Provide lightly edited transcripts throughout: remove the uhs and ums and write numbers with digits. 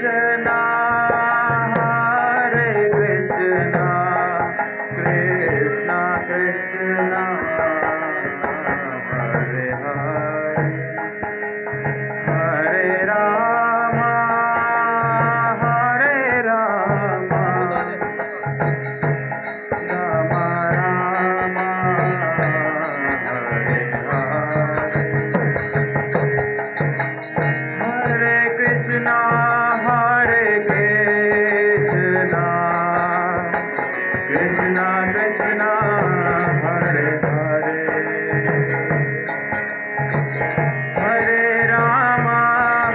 Krishna, Hare Krishna, Krishna Krishna, Hare Hare, Hare Rama, Hare Rama, Rama Rama, Hare Hare, Hare Krishna, Hare Krishna, Krishna Krishna, Hare Hare, Hare Rama,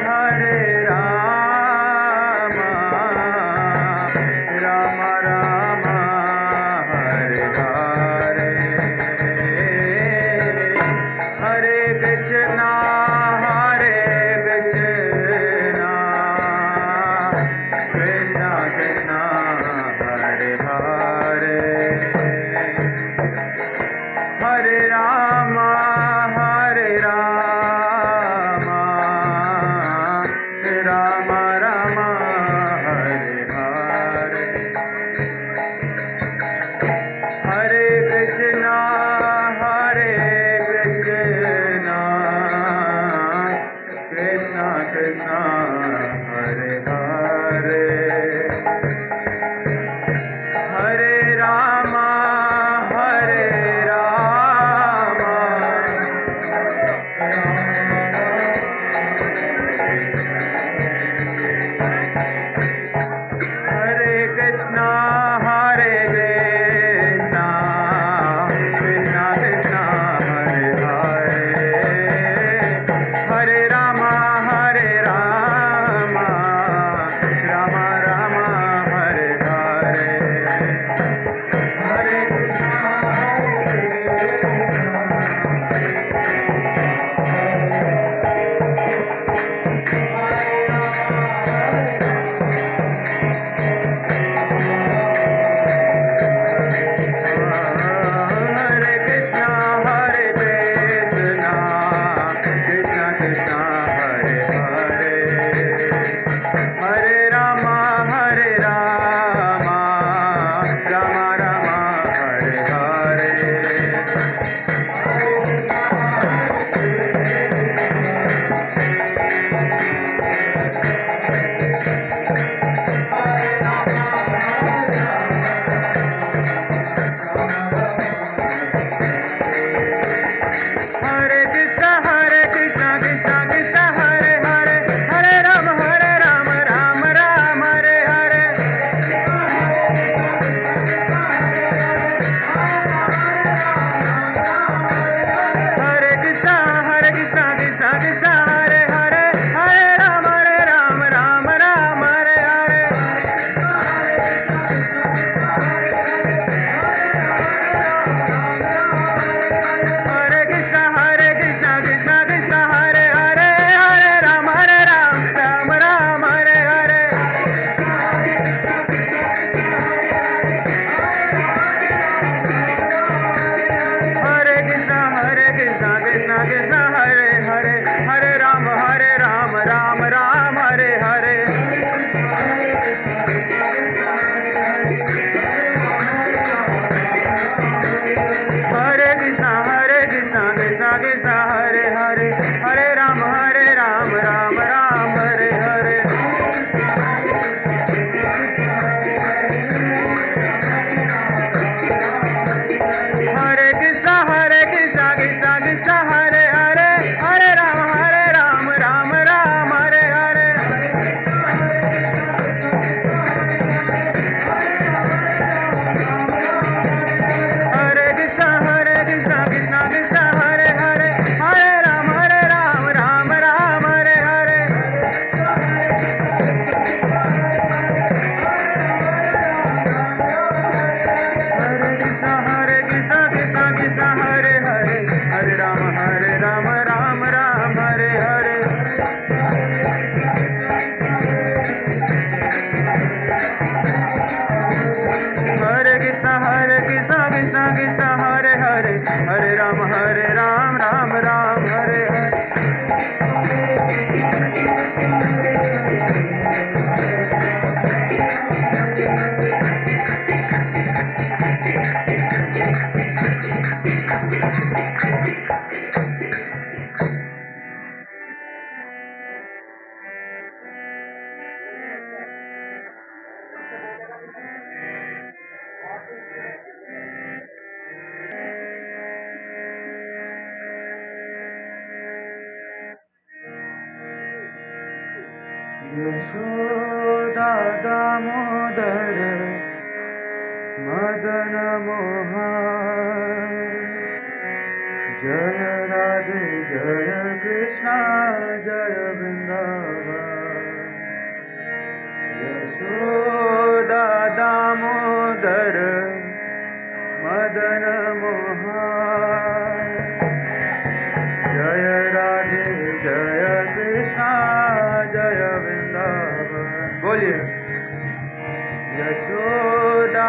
Hare Rama, Rama Rama, Hare Hare, Hare Krishna, Hare Krishna, Krishna Krishna, Hare Hare, Hare Rama, Hare Rama, Rama Rama, Hare Hare, Hare Krishna, Hare Krishna, Krishna Krishna, Hare Hare, Hare Rama, Hare Rama, Hare Krishna, Hare Krishna, Krishna Krishna, Hare Hare, Hare Rama, Hare Rama, Rama Rama, Hare Hare. Yashoda Damodar Madan Mohan जय राधे जय कृष्णा जय वृंदावन यशोदा दामोदर मदन मोहन जय राधे जय कृष्णा जय वृंदावन बोलिए यशोदा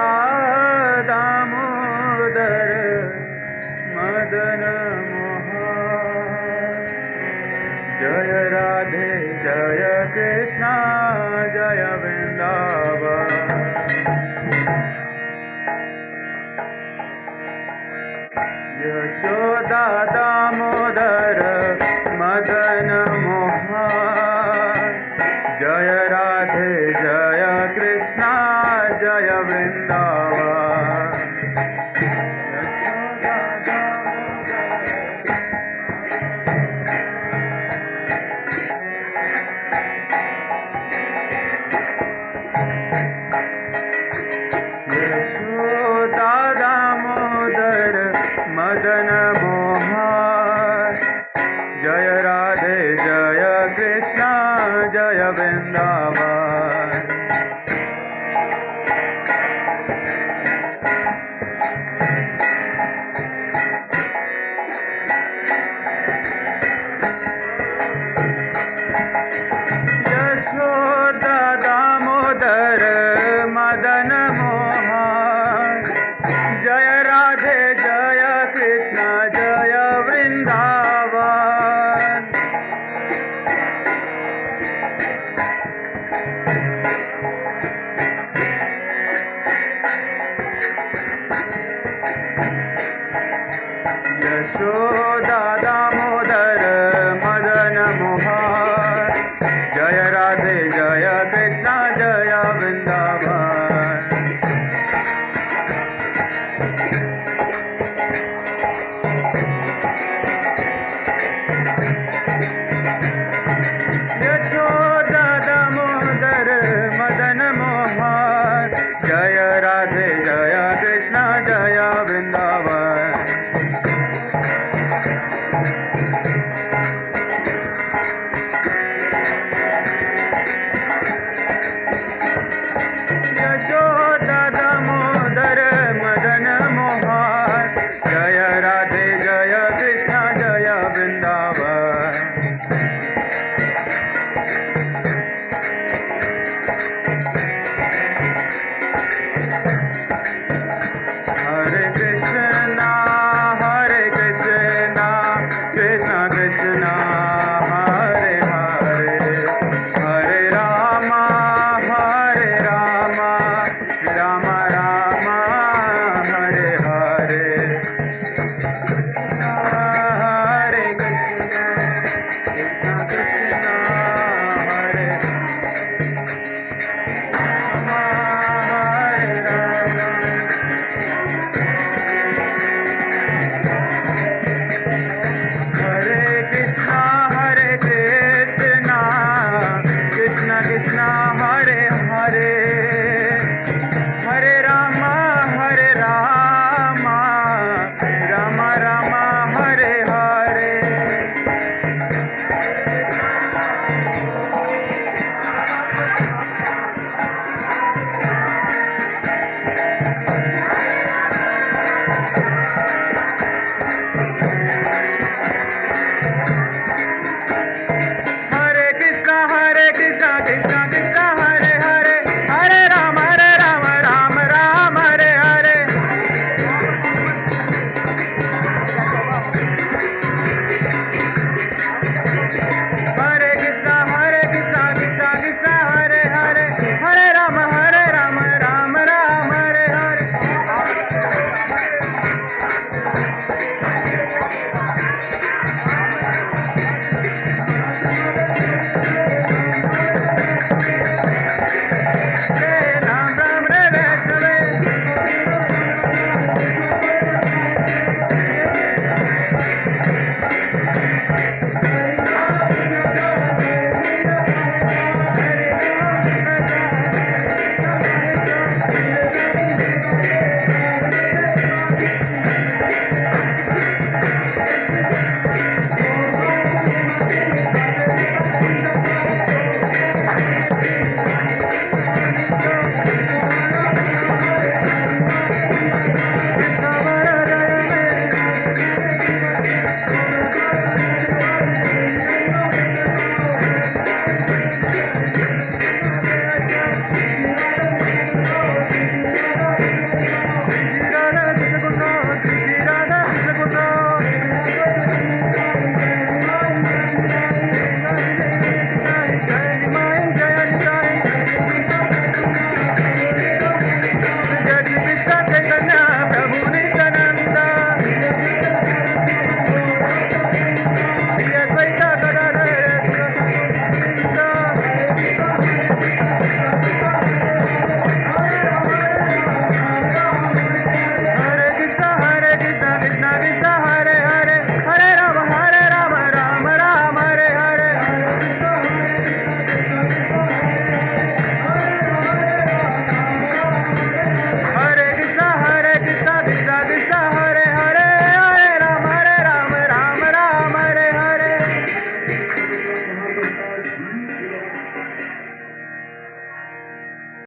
दामोदर मदन मोहन जय राधे जय कृष्णा जय वृंदावन यशोदा दामोदर मदन मोहन जय राधे जय कृष्णा जय वृंदावन यशोदा दामोदर मदन मोहन जय राधे जय कृष्णा जय वृंदावन यशोदा दामोदर मदन मोहन जय राधे जय कृष्णा जय वृंदावन यशोदा दामोदर मदन मोहन जय राधे जय कृष्णा जय वृंदावन यशोदा दामोदर मदन मोहन जय राधे जय कृष्णा जय वृंदावन यशोदा दामोदर मदन मोहन जय राधे जय कृष्णा जय वृंदावन हरे कृष्णा कृष्ण कृष्ण हरे हरे हरे राम राम राम हरे हरे हरे कृष्ण कृष्ण हरे Hare